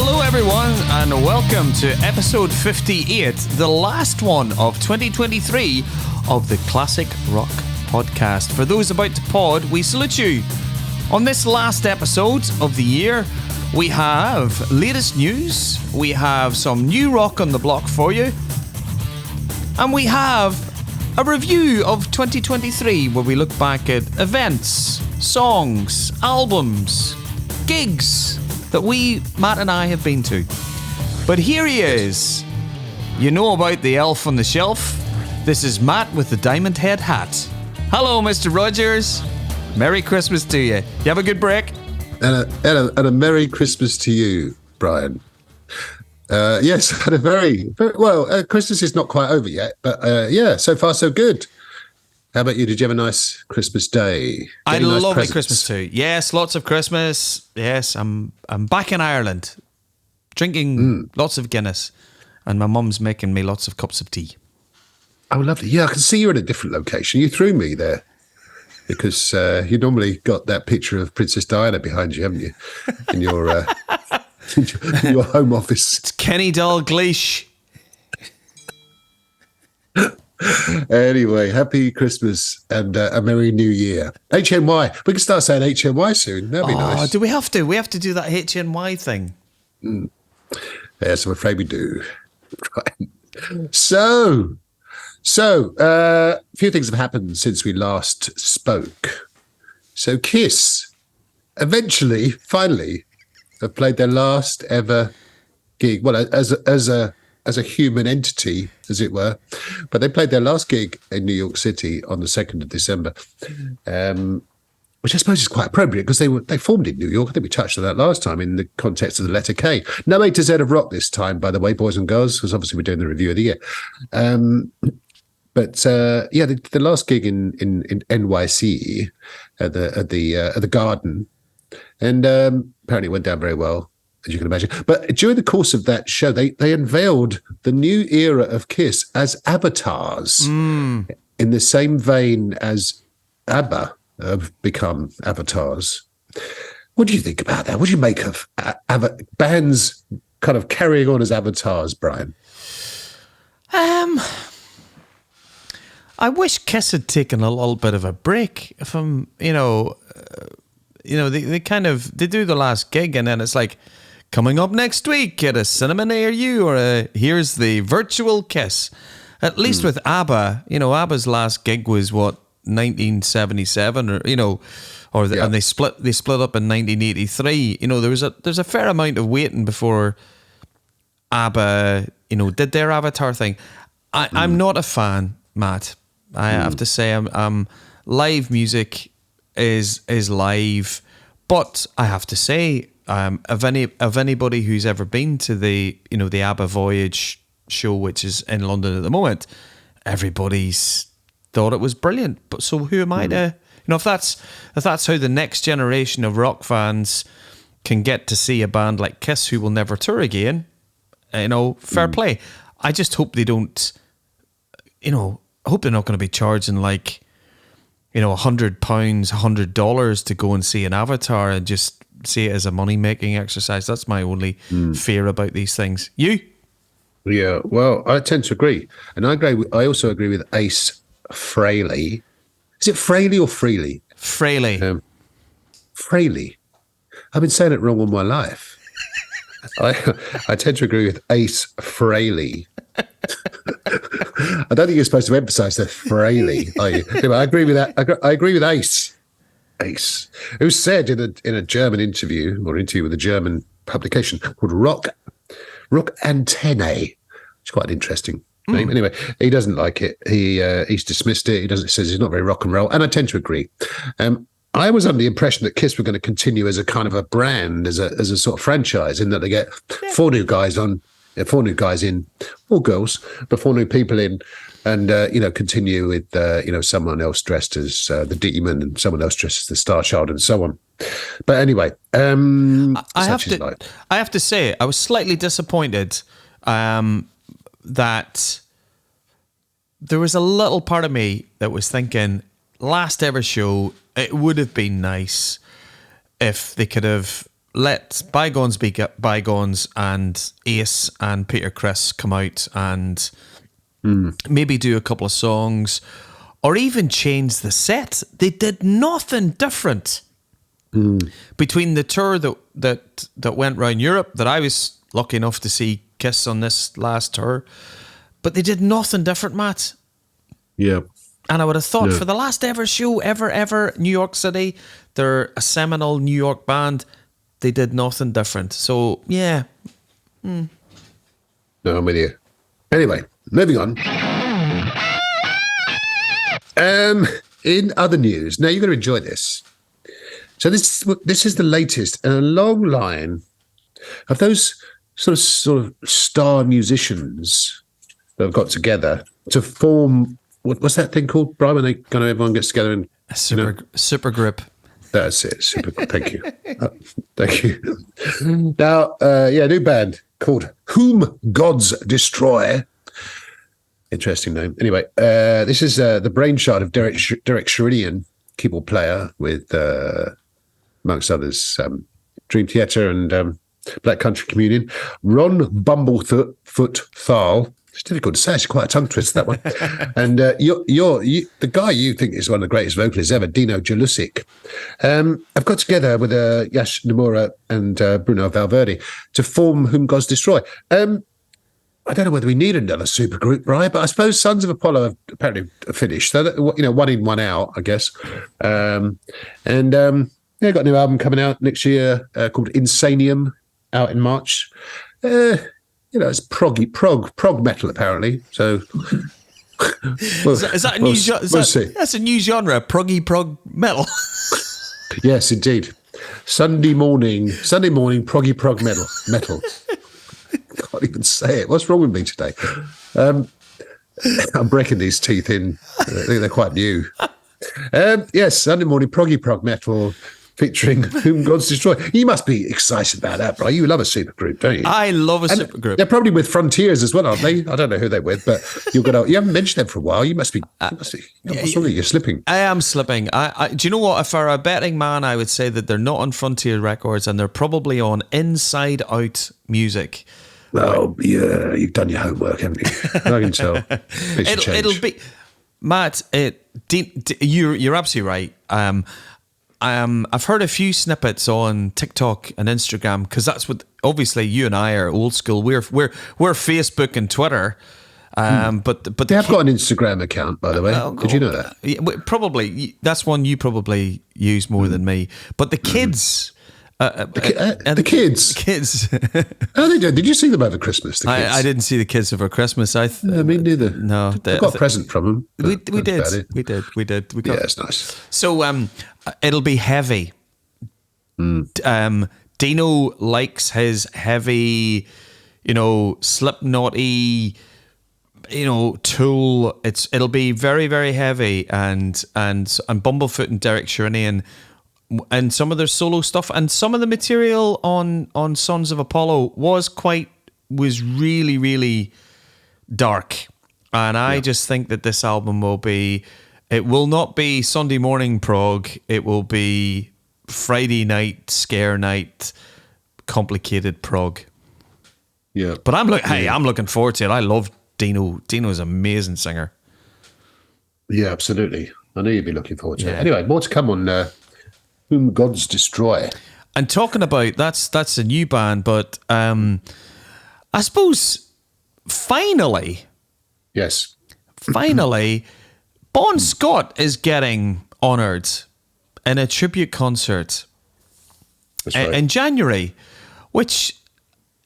Hello everyone and welcome to episode 58, the last one of 2023 of the Classic Rock Podcast. For those about to pod, we salute you. On this last episode of the year, we have latest news, we have some new rock on the block for you, and we have a review of 2023 where we look back at events, songs, albums, gigs that Matt and I have been to. But here he is. You know about the elf on the shelf? This is Matt with the diamond head hat. Hello, Mr. Rogers. Merry Christmas to you. You have a good break? And a Merry Christmas to you, Brian. Yes, had a very well. Christmas is not quite over yet, but yeah, so far so good. How about you? Did you have a nice Christmas day? I had a nice lovely presents? Christmas too. Yes, lots of Christmas. Yes, I'm back in Ireland, drinking lots of Guinness, and my mum's making me lots of cups of tea. Oh, lovely. Yeah, I can see you're in a different location. You threw me there because you normally got that picture of Princess Diana behind you, haven't you? In your in your home office. It's Kenny Dalglish. Anyway, happy Christmas and a Merry New Year. HNY. We can start saying HNY soon. That'd be nice. Do we have to? We have to do that HNY thing. Yes, I'm afraid we do. Right. So, a few things have happened since we last spoke. So Kiss finally, have played their last ever gig. Well, as a human entity, as it were. But they played their last gig in New York City on the 2nd of December, which I suppose is quite appropriate because they formed in New York. I think we touched on that last time in the context of the letter K. No A to Z of rock this time, by the way, boys and girls, because obviously we're doing the review of the year. But yeah, the last gig in NYC at the Garden, and apparently it went down very well, as you can imagine. But during the course of that show, they unveiled the new era of Kiss as avatars, in the same vein as ABBA have become avatars. What do you think about that? What do you make of bands kind of carrying on as avatars, Brian? I wish Kiss had taken a little bit of a break. If I'm, they do the last gig and then it's like, coming up next week at a cinema near you, or here's the virtual Kiss. At least with ABBA, ABBA's last gig was what, 1977, and they split up in 1983. There's a fair amount of waiting before ABBA, did their Avatar thing. I'm not a fan, Matt. I have to say, live music is live, but I have to say, of anybody who's ever been to the ABBA Voyage show, which is in London at the moment, everybody's thought it was brilliant. But so who am I to, if that's how the next generation of rock fans can get to see a band like Kiss, who will never tour again, fair play. I just hope they don't, I hope they're not going to be charging like, £100, $100 to go and see an Avatar and just see it as a money-making exercise. That's my only fear about these things. You? Yeah, well, I tend to agree. And I also agree with Ace Frehley. Is it Frehley or Freely? Frehley. Frehley. I've been saying it wrong all my life. I tend to agree with Ace Frehley. I don't think you're supposed to emphasise the Frehley, are you? Anyway, I agree with that. I agree with Ace, who said in a German interview with a German publication called Rock Antennae, which is quite an interesting name. Anyway, he doesn't like it. He's dismissed it. He says it's not very rock and roll, and I tend to agree. I was under the impression that Kiss were going to continue as a kind of a brand, as a sort of franchise, in that they get four new guys in, or girls, but four new people in, and continue with someone else dressed as the Demon and someone else dressed as the Star Child and so on. But anyway, I have to say I was slightly disappointed that there was a little part of me that was thinking, last ever show, it would have been nice if they could have let bygones be bygones, and Ace and Peter Criss come out and maybe do a couple of songs, or even change the set. They did nothing different between the tour that went around Europe, that I was lucky enough to see Kiss on this last tour, but they did nothing different, Matt. Yeah. And I would have thought for the last ever show, ever, New York City, they're a seminal New York band, they did nothing different. So, yeah. No, I'm with you. Anyway, moving on. In other news, now you're going to enjoy this. So this is the latest in a long line of those sort of star musicians that have got together to form, what's that thing called, Brian, when everyone gets together and Super grip. That's it. Super. Thank you. Thank you. Now, new band called Whom Gods Destroy. Interesting name. Anyway, this is the brainchild of Derek Sherinian, keyboard player with, amongst others, Dream Theater and Black Country Communion. Ron Bumblefoot Thal. It's difficult to say. It's quite a tongue twister, that one. And the guy you think is one of the greatest vocalists ever, Dino Jalusic. I've got together with Yash Nomura and Bruno Valverde to form Whom Gods Destroy. I don't know whether we need another supergroup, right? But I suppose Sons of Apollo have apparently finished. So, one in, one out, I guess. Got a new album coming out next year called Insanium, out in March. It's prog metal, apparently. So, is that a new genre? That's a new genre, prog metal. Yes, indeed. Sunday morning, proggy prog metal. Can't even say it. What's wrong with me today? I'm breaking these teeth in. I think they're quite new. Yes, Sunday morning proggy prog metal featuring Whom Gods Destroy. You must be excited about that, bro. You love a supergroup, don't you? I love a supergroup. They're probably with Frontiers as well, aren't they? I don't know who they're with, but you haven't mentioned them for a while. You must be. What's wrong with you? You're slipping. I am slipping. Do you know what? If I were a betting man, I would say that they're not on Frontier Records and they're probably on Inside Out Music. Oh, yeah, you've done your homework, haven't you? I can tell. It'll be, Matt. You're absolutely right. I've heard a few snippets on TikTok and Instagram, because that's what, obviously you and I are old school. We're Facebook and Twitter. But they have got an Instagram account, by the way. Did you know that? Yeah, probably that's one you probably use more than me. But the kids. The kids. How they doing? Did you see them over Christmas? The kids? I didn't see the kids over Christmas. Me neither. No, I got a present from them. We did. We did. Yeah, it's nice. So it'll be heavy. Dino likes his heavy, Slipknot-y, Tool. It'll be very, very heavy, and Bumblefoot and Derek Sherinian. And some of their solo stuff, and some of the material on Sons of Apollo was really, really dark. And I just think that this album it will not be Sunday morning prog. It will be Friday night, scare night, complicated prog. Yeah. But I'm looking forward to it. I love Dino. Dino's an amazing singer. Yeah, absolutely. I know you'd be looking forward to it. Anyway, more to come on Whom Gods Destroy. And talking about, that's a new band, but I suppose finally, Bon Scott is getting honoured in a tribute concert in January, which,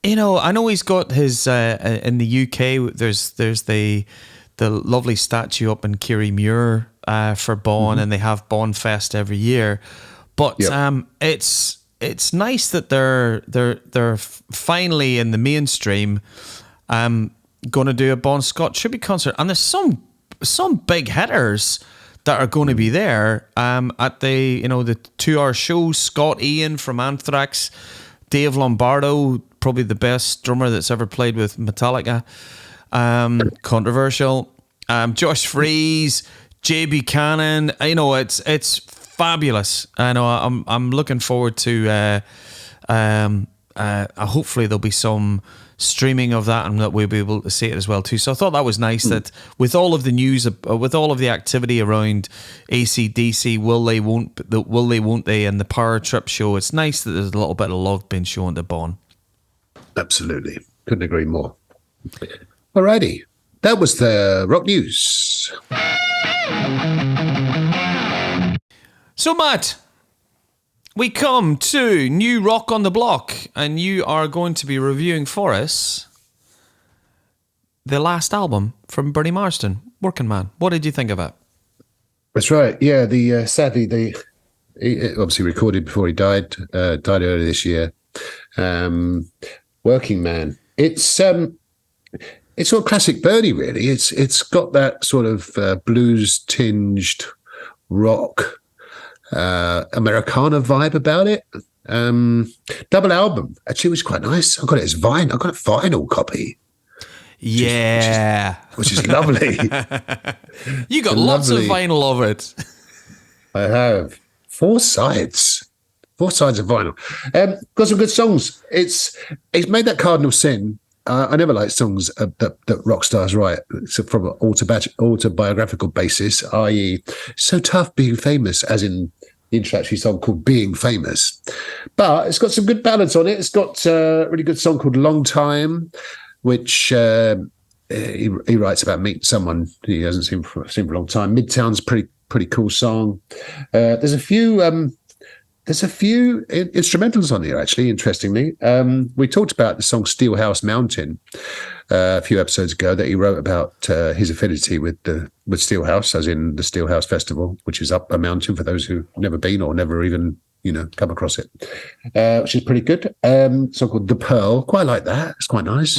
I know he's got his in the UK. There's the lovely statue up in Kerry Muir for Bon, and they have Bon Fest every year. But it's nice that they're finally in the mainstream going to do a Bon Scott tribute concert, and there's some big hitters that are going to be there at the 2-hour show. Scott Ian from Anthrax, Dave Lombardo, probably the best drummer that's ever played with Metallica, controversial. Josh Freese, Jay Buchanan. It's fabulous. I know. I'm looking forward to Hopefully there'll be some streaming of that, and that we'll be able to see it as well too. So I thought that was nice that with all of the news, with all of the activity around AC/DC, will they, won't they, and the Power Trip show, it's nice that there's a little bit of love being shown to Bon. Absolutely. Couldn't agree more. Alrighty. That was the rock news. So, Matt, we come to New Rock on the Block, and you are going to be reviewing for us the last album from Bernie Marsden, Working Man. What did you think of it? That's right. Yeah, sadly, he obviously recorded before he died earlier this year. Working Man. It's sort of classic Bernie, really. It's got that sort of blues tinged rock Americana vibe about it. Double album. Actually, it was quite nice. I got it as vinyl. I got a vinyl copy. Yeah. Which is lovely. You got lots of vinyl of it. I have 4 sides. 4 sides of vinyl. Got some good songs. It's made that cardinal sin. I never like songs that rock stars write from an autobiographical basis, i.e. so tough being famous, as in the introductory song called Being Famous. But it's got some good ballads on it. It's got a really good song called Long Time, which he writes about meeting someone he hasn't seen for a long time. Midtown's pretty cool song. There's a few instrumentals on here, actually, interestingly. We talked about the song Steelhouse Mountain a few episodes ago, that he wrote about his affinity with Steelhouse, as in the Steelhouse Festival, which is up a mountain for those who've never been or never even come across it, which is pretty good. Song called The Pearl. Quite like that. It's quite nice.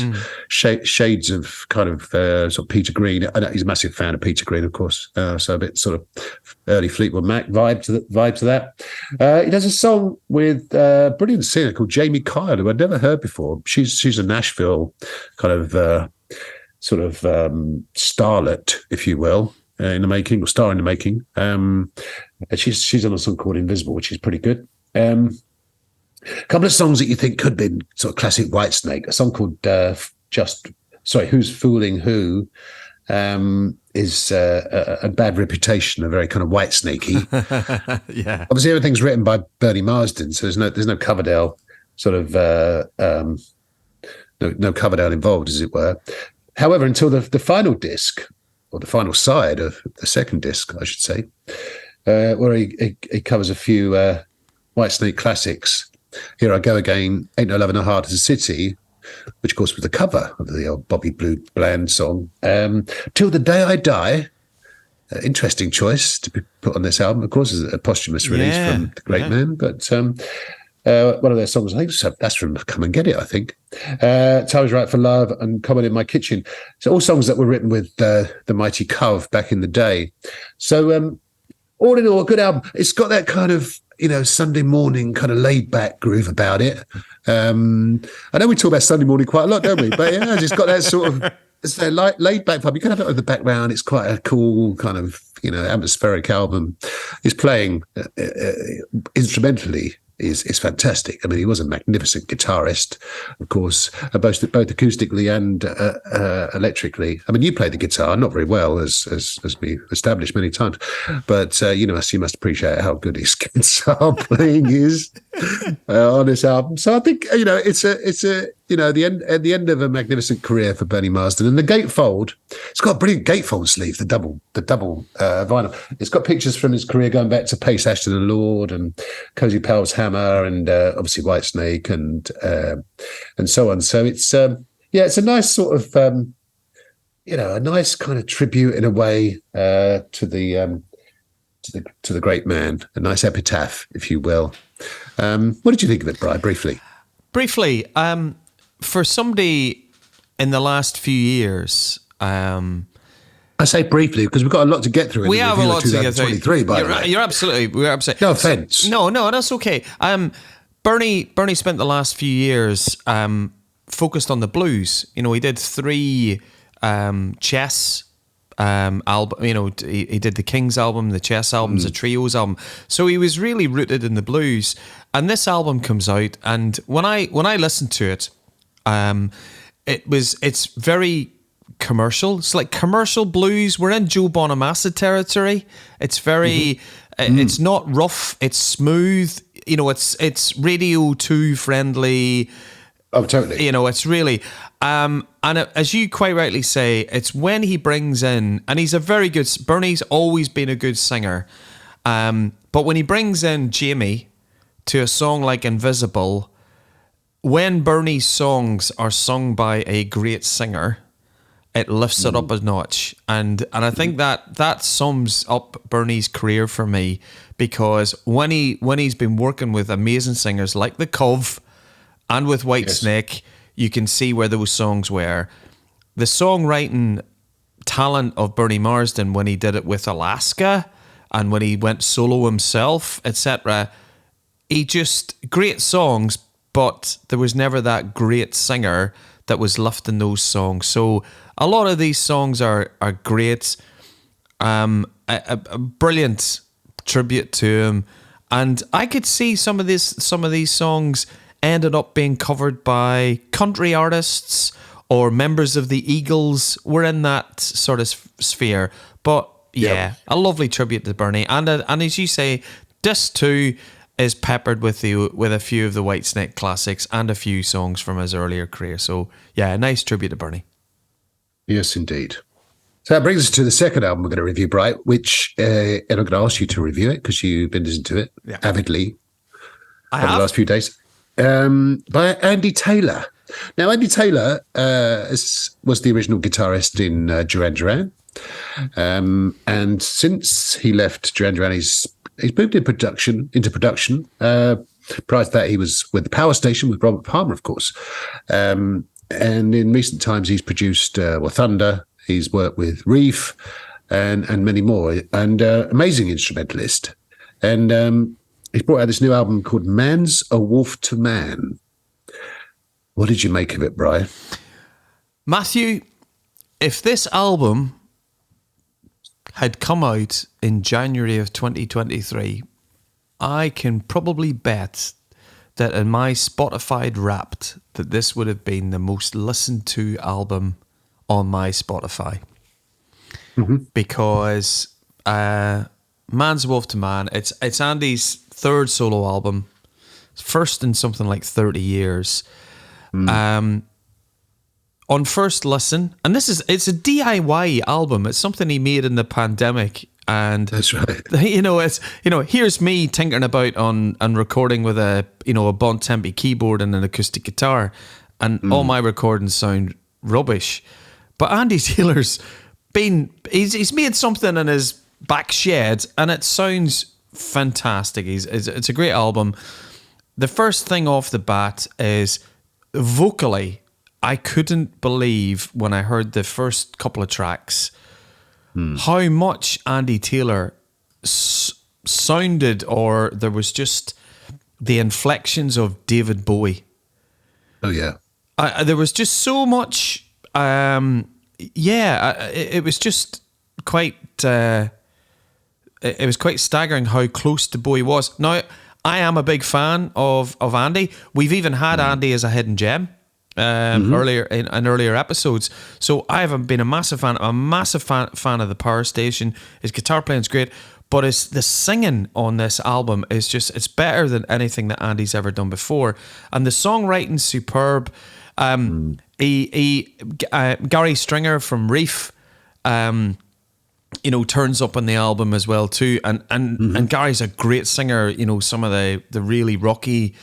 Shades of kind of sort of Peter Green. I know he's a massive fan of Peter Green, of course. So a bit sort of early Fleetwood Mac vibe to that. He does a song with a brilliant singer called Jamie Kyle, who I'd never heard before. She's a Nashville kind of starlet, if you will, in the making, or star in the making. She's on a song called Invisible, which is pretty good. A couple of songs that you think could be sort of classic Whitesnake. A song called Who's Fooling Who, is a bad reputation, a very kind of Whitesnakey. Yeah. Obviously, everything's written by Bernie Marsden, so there's no Coverdale sort of no Coverdale involved, as it were. However, until the final disc, or the final side of the second disc, I should say, where he covers a few Whitesnake classics. Here I Go Again, Ain't No Love in a Heart as a City, which of course was the cover of the old Bobby Blue Bland song. Till the Day I Die, interesting choice to be put on this album, of course, is a posthumous release from the great man, but one of their songs, I think that's from Come and Get It, I think. Time Is Right for Love and Common in My Kitchen. So all songs that were written with the mighty Cove back in the day. So all in all, a good album. It's got that kind of, Sunday morning kind of laid back groove about it. I know we talk about Sunday morning quite a lot, don't we? But yeah, it's got that sort of laid back vibe. You can have it in the background. It's quite a cool kind of, atmospheric album. It's playing instrumentally is fantastic. I mean, he was a magnificent guitarist, of course, both acoustically and electrically. I mean, you play the guitar, not very well, as we established many times, but you must appreciate how good his guitar playing is on this album. So I think it's the end of a magnificent career for Bernie Marsden. And the gatefold, it's got a brilliant gatefold sleeve, the double vinyl. It's got pictures from his career going back to Pace Ashton and Lord and Cozy Powell's Hammer and obviously Whitesnake and so on. So it's it's a nice sort of a nice kind of tribute in a way to the great man, a nice epitaph, if you will. What did you think of it, Brian? Briefly, for somebody in the last few years, I say briefly because we've got a lot to get through. We have a lot to get through. By the way, you're absolutely. No offense. No, that's okay. Bernie spent the last few years focused on the blues. He did 3 chess album. You know, he did the Kings album, the Chess albums, the Trios album. So he was really rooted in the blues. And this album comes out, and when I listened to it, it's very commercial. It's like commercial blues. We're in Joe Bonamassa territory. It's very, it's not rough. It's smooth. You know, it's Radio 2 friendly. Oh, totally. You know, it's really, as you quite rightly say, it's when he brings in, and he's a very good, Bernie's always been a good singer, but when he brings in Jamie to a song like Invisible, when Bernie's songs are sung by a great singer, it lifts it up a notch. And I think that sums up Bernie's career for me, because when he's been working with amazing singers like the Cove and with Whitesnake, you can see where those songs were. The songwriting talent of Bernie Marsden when he did it with Alaska and when he went solo himself, etc. Great songs, but there was never that great singer that was lifting those songs. So a lot of these songs are great. A brilliant tribute to him. And I could see some of these songs ended up being covered by country artists or members of the Eagles. We're in that sort of sphere. But yeah, a lovely tribute to Bernie. And as you say, this too is peppered with a few of the Whitesnake classics and a few songs from his earlier career. So yeah, a nice tribute to Bernie. Yes, indeed. So that brings us to the second album we're going to review, Bright, which, and I'm going to ask you to review it because you've been listening to it avidly over the last few days. By Andy Taylor. Now, Andy Taylor was the original guitarist in Duran Duran. And since he left Duran Duran, he's moved into production. Prior to that, he was with the Power Station with Robert Palmer, of course. And in recent times, he's produced Thunder. He's worked with Reef and many more. And amazing instrumentalist. And he's brought out this new album called Man's a Wolf to Man. What did you make of it, Brian? Matthew, if this album had come out in January of 2023, I can probably bet that in my Spotify Wrapped that this would have been the most listened to album on my Spotify. Because Man's a Wolf to Man, it's Andy's third solo album, first in something like 30 years. On first listen, and it's a DIY album. It's something he made in the pandemic, and that's right. Here's me tinkering about and recording with a Bontempi keyboard and an acoustic guitar, and all my recordings sound rubbish. But Andy Taylor's he's made something in his back shed, and it sounds fantastic. It's a great album. The first thing off the bat is vocally, I couldn't believe when I heard the first couple of tracks how much Andy Taylor sounded, or there was just the inflections of David Bowie. Oh yeah, there was just so much. It was just quite. It was quite staggering how close to Bowie was. Now, I am a big fan of Andy. We've even had Andy as a hidden gem earlier in earlier episodes. So I have been a massive fan. I'm a massive fan of the Power Station. His guitar playing's great, but the singing on this album is it's better than anything that Andy's ever done before, and the songwriting's superb. Gary Stringer from Reef, turns up on the album as well too, and Gary's a great singer. Some of the really rocky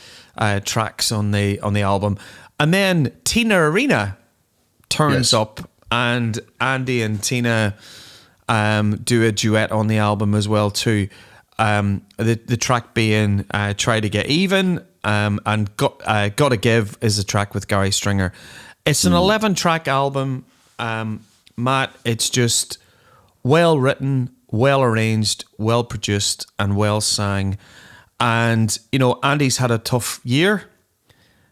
tracks on the album, and then Tina Arena turns up, and Andy and Tina do a duet on the album as well too. The track being "Try to Get Even," and "Gotta Give" is a track with Gary Stringer. It's an 11-track album, Matt. It's just well written, well arranged, well produced, and well sang. And Andy's had a tough year.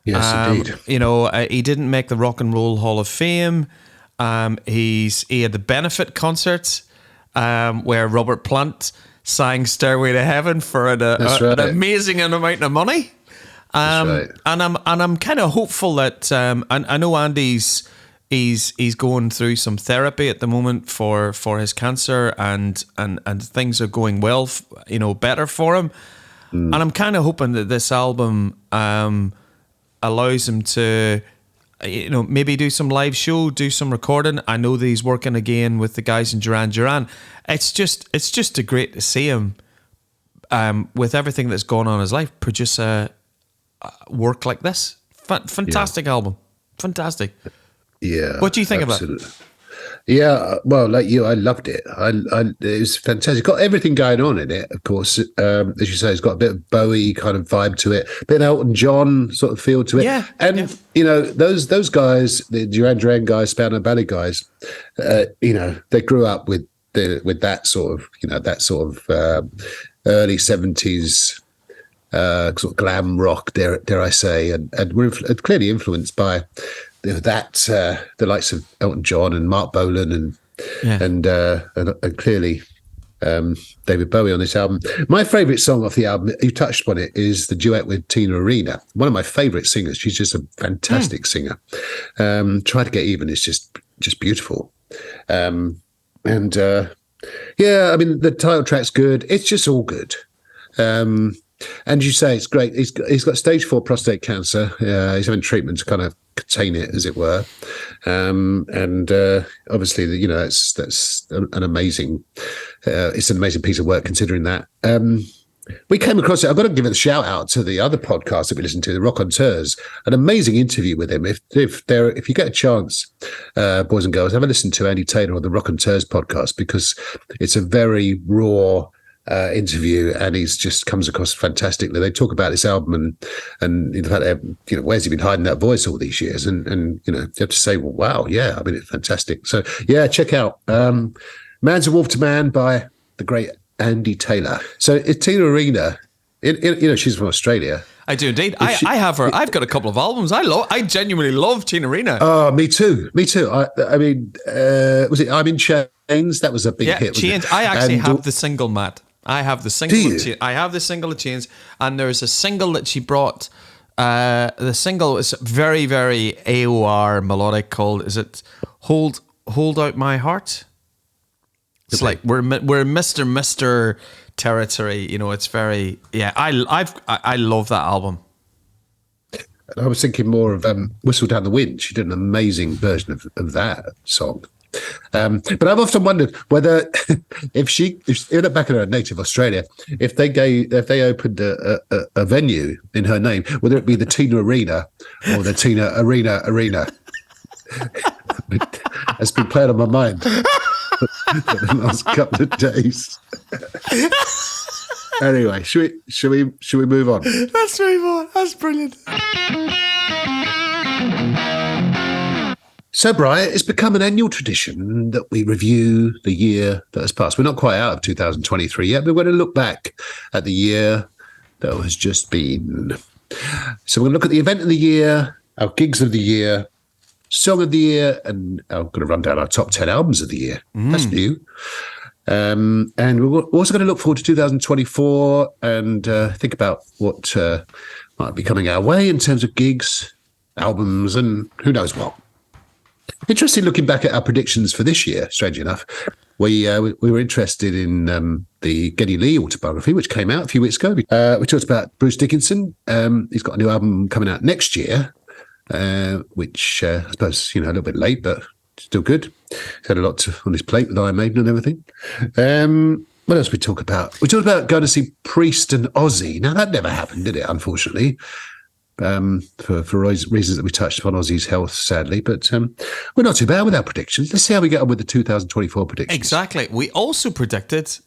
Yes, indeed. He didn't make the Rock and Roll Hall of Fame. He had the benefit concert where Robert Plant sang "Stairway to Heaven" for an amazing amount of money. That's right. And I'm kind of hopeful that I know Andy's he's going through some therapy at the moment for his cancer, and things are going well, better for him. And I'm kind of hoping that this album allows him to, maybe do some live show, do some recording. I know that he's working again with the guys in Duran Duran. It's just great to see him, with everything that's gone on in his life, produce a work like this. Fantastic album. Fantastic. Yeah. What do you think of it? Yeah, well, like you, I loved it. It was fantastic. Got everything going on in it, of course. As you say, it's got a bit of Bowie kind of vibe to it, a bit Elton John sort of feel to it. Yeah, and those guys, the Duran Duran guys, Spandau Ballet guys, they grew up with that sort of early 70s sort of glam rock, dare I say, and were clearly influenced by the likes of Elton John and Mark Bolan and clearly David Bowie on this album. My favourite song off the album, you touched on it, is the duet with Tina Arena. One of my favourite singers. She's just a fantastic singer. Try to Get Even is just beautiful. I mean, the title track's good. It's just all good. And you say it's great. He's got stage 4 prostate cancer. He's having treatment to kind of contain it, as it were. And obviously, that's an amazing. It's an amazing piece of work, considering that. We came across it. I've got to give it a shout out to the other podcast that we listened to, the Raconteurs. An amazing interview with him. If you get a chance, boys and girls, have a listen to Andy Taylor on the Raconteurs podcast, because it's a very raw interview, and he's just comes across fantastically. They talk about this album and the fact that where's he been hiding that voice all these years, and you have to say, well, wow, yeah, I mean, it's fantastic. So yeah, check out Man's a Wolf to Man by the great Andy Taylor. So it's Tina Arena. She's from Australia. I do indeed. I have her. I've got a couple of albums. I genuinely love Tina Arena. Oh, me too. I mean, was it I'm in Chains? That was a big hit. Chains. I actually have the single, Matt. I have the single. I have the single of Chains, and there's a single that she brought. The single is very, very AOR melodic. Is it Hold Out My Heart? It's like we're Mr. territory. It's very I love that album. I was thinking more of Whistle Down the Wind. She did an amazing version of that song. But I've often wondered whether if back in her native Australia, if they opened a venue in her name, whether it be the Tina Arena or the Tina Arena. It's been playing on my mind for the last couple of days. Anyway, should we move on? Let's move on. That's brilliant. So, Brian, it's become an annual tradition that we review the year that has passed. We're not quite out of 2023 yet, but we're going to look back at the year that has just been. So we're going to look at the event of the year, our gigs of the year, song of the year, and I'm going to run down our top 10 albums of the year. That's new. And we're also going to look forward to 2024 and think about what might be coming our way in terms of gigs, albums, and who knows what. Interesting looking back at our predictions for this year, strangely enough. We were interested in the Geddy Lee autobiography, which came out a few weeks ago. We talked about Bruce Dickinson. He's got a new album coming out next year, which I suppose, a little bit late, but still good. He's had a lot on his plate with Iron Maiden and everything. What else we talk about? We talked about going to see Priest and Ozzy. Now, that never happened, did it, unfortunately? For reasons that we touched upon Ozzy's health, sadly. But we're not too bad with our predictions. Let's see how we get on with the 2024 predictions. Exactly. We also predicted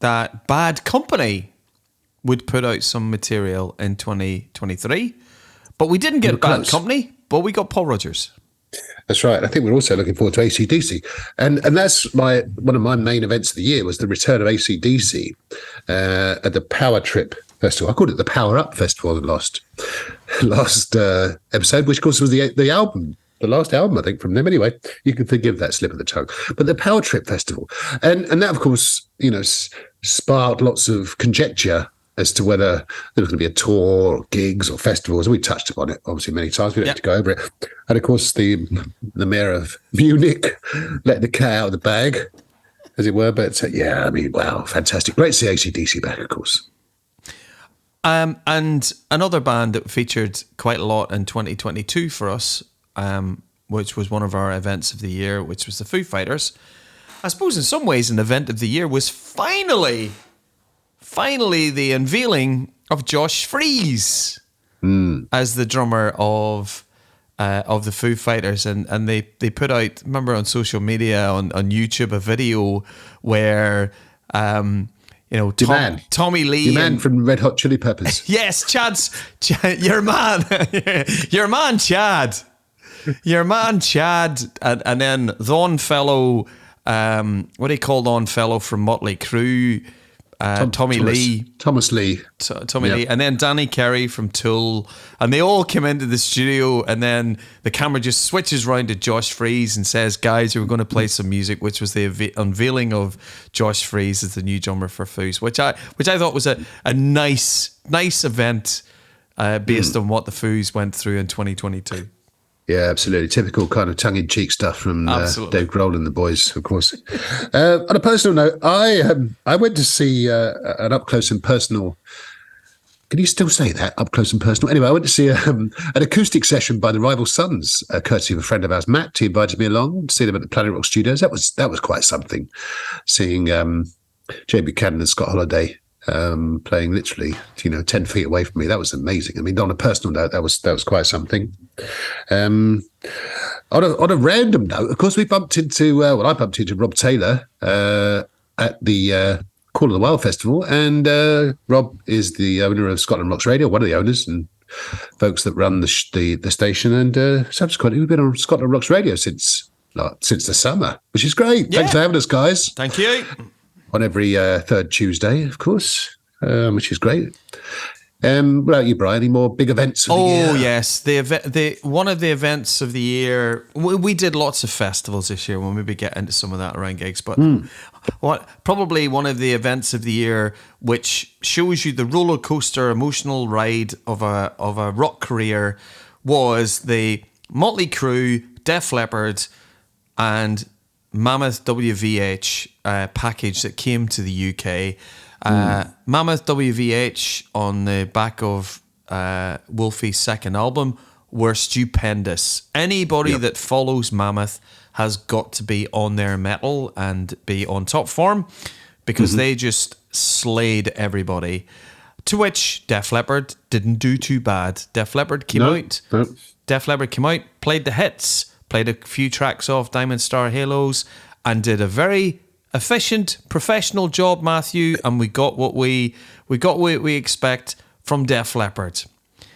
that Bad Company would put out some material in 2023. But we didn't get Bad Company, but we got Paul Rodgers. That's right. I think we're also looking forward to AC/DC. And that's one of my main events of the year was the return of AC/DC at the Power Trip Festival. I called it the Power Up Festival in the last episode, which of course was the album the last album, I think, from them. Anyway, you can forgive that slip of the tongue. But the Power Trip Festival, and that, of course, sparked lots of conjecture as to whether there was going to be a tour or gigs or festivals. We touched upon it, obviously, many times. We don't have to go over it. And, of course, the mayor of Munich let the cat out of the bag, as it were. But, wow, fantastic. Great to see AC/DC back, of course. And another band that featured quite a lot in 2022 for us, which was one of our events of the year, which was the Foo Fighters. I suppose in some ways an event of the year was finally the unveiling of Josh Freese as the drummer of the Foo Fighters, and they put out, remember, on social media, on YouTube, a video where Tommy Lee, your man from Red Hot Chili Peppers. Yes, your man Chad, and then the Longfellow, what do you call Longfellow from Motley Crue? Tommy Lee, and then Danny Carey from Tool, and they all came into the studio, and then the camera just switches round to Josh Freese and says, "Guys, we're going to play some music," which was the unveiling of Josh Freese as the new drummer for Foos, which I thought was a nice event based on what the Foos went through in 2022. Yeah, absolutely. Typical kind of tongue-in-cheek stuff from Dave Grohl and the boys, of course. On a personal note, I went to see an up-close and personal... Can you still say that? Up-close and personal? Anyway, I went to see an acoustic session by the Rival Sons, courtesy of a friend of ours, Matt. He invited me along to see them at the Planet Rock Studios. That was quite something, seeing Jay Buchanan and Scott Holliday playing literally 10 feet away from me. That was amazing. I mean, on a personal note, that was quite something. On a random note, of course, I bumped into Rob Taylor at the Call of the Wild Festival, and Rob is the owner of Scotland Rocks Radio, one of the owners and folks that run the station, and subsequently we've been on Scotland Rocks Radio since the summer, which is great. Yeah. Thanks for having us, guys. Thank you. On every third Tuesday, of course, which is great. What about you, Brian? Any more big events of the year? Oh, yes. One of the events of the year, we did lots of festivals this year. We'll maybe get into some of that around gigs. But probably one of the events of the year, which shows you the roller coaster emotional ride of a rock career, was the Motley Crue, Def Leppard, and Mammoth WVH package that came to the UK. Mammoth WVH on the back of Wolfie's second album were stupendous. Anybody that follows Mammoth has got to be on their metal and be on top form, because they just slayed everybody. To which Def Leppard didn't do too bad. Def Leppard came out, played the hits, played a few tracks off Diamond Star Halos, and did a very efficient, professional job, Matthew. And we got what we expect from Def Leppard.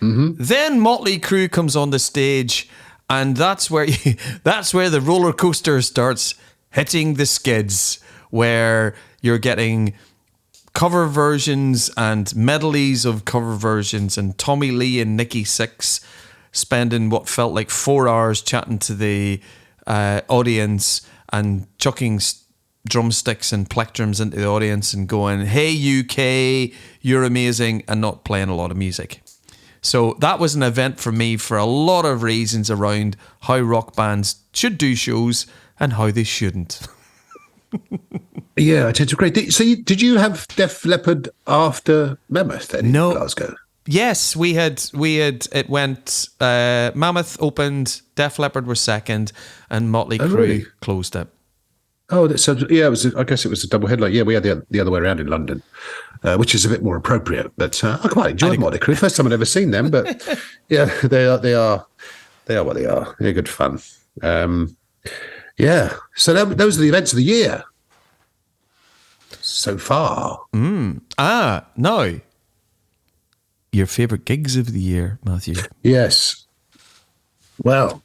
Then Motley Crue comes on the stage, and that's where the roller coaster starts hitting the skids, where you're getting cover versions and medleys of cover versions, and Tommy Lee and Nikki Sixx spending what felt like 4 hours chatting to the audience and chucking drumsticks and plectrums into the audience and going, "Hey UK, you're amazing," and not playing a lot of music. So that was an event for me for a lot of reasons around how rock bands should do shows and how they shouldn't. Yeah, I tend to agree. So did you have Def Leppard after Mammoth then in Glasgow? Yes, we had. It went. Mammoth opened, Def Leppard were second, and Motley Crue closed it. Oh, so yeah, I guess it was a double headline. Yeah, we had the other way around in London, which is a bit more appropriate. But I quite enjoyed Motley Crue. First time I'd ever seen them, but yeah, they are what they are. They're good fun. Yeah. So those are the events of the year so far. No. Your favourite gigs of the year, Matthew? Yes. Well,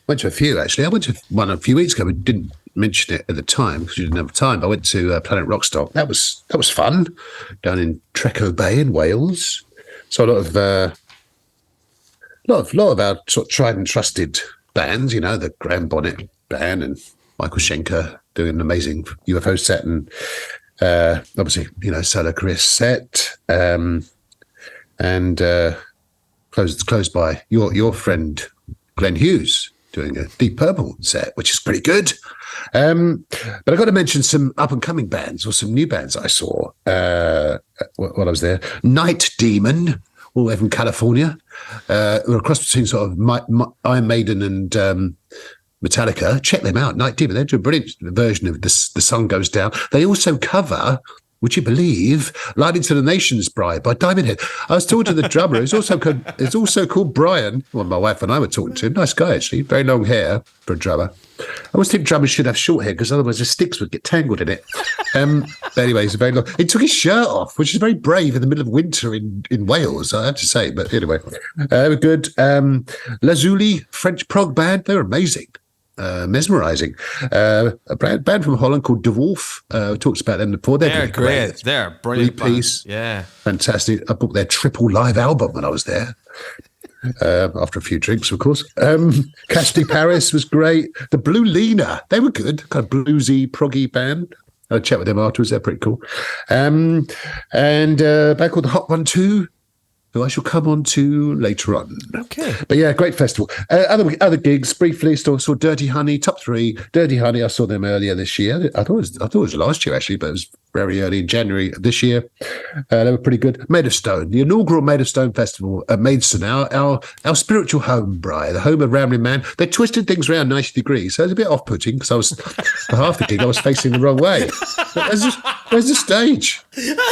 went to a few, actually. I went to one a few weeks ago. We didn't mention it at the time because we didn't have time. I went to Planet Rockstock. That was fun, down in Treco Bay in Wales. So a lot of our sort of tried and trusted bands, the Graham Bonnet band and Michael Schenker doing an amazing UFO set, and obviously, Solo Chris set, and closed by your friend Glenn Hughes doing a Deep Purple set, which is pretty good. But I've got to mention some up-and-coming bands or some new bands I saw while I was there. Night Demon, all the way from California. We're a cross between sort of Iron Maiden and Metallica. Check them out, Night Demon. They do a brilliant version of The Sun Goes Down. They also cover, would you believe, Light to the Nation's Bride by Diamond Head. I was talking to the drummer. It's also called Brian, well, my wife and I were talking to him. Nice guy, actually. Very long hair for a drummer. I always think drummers should have short hair because otherwise the sticks would get tangled in it. But anyway, it's very long. He took his shirt off, which is very brave in the middle of winter in Wales, I have to say. But anyway, they were good. Lazuli, French prog band, they were amazing. Mesmerizing. A band from Holland called De Wolf. Talked about them before. They're great. They're brilliant. Three-piece. Yeah. Fantastic. I bought their triple live album when I was there. After a few drinks, of course. Cassidy Paris was great. The Blue Lena, they were good. Kind of bluesy, proggy band. I had a chat with them afterwards. They're pretty cool. And a band called the Hot 1-2, who I shall come on to later on. Okay. But yeah, great festival. Other gigs, briefly, saw Dirty Honey, top 3. Dirty Honey, I saw them earlier this year. I thought it was last year, actually, but it was very early in January of this year. They were pretty good. Made of Stone, the inaugural Made of Stone festival at Maidstone, our spiritual home, Bri, the home of Rambling Man. They twisted things around 90 degrees, so it was a bit off-putting because I was, for half the gig, I was facing the wrong way. But there's the stage.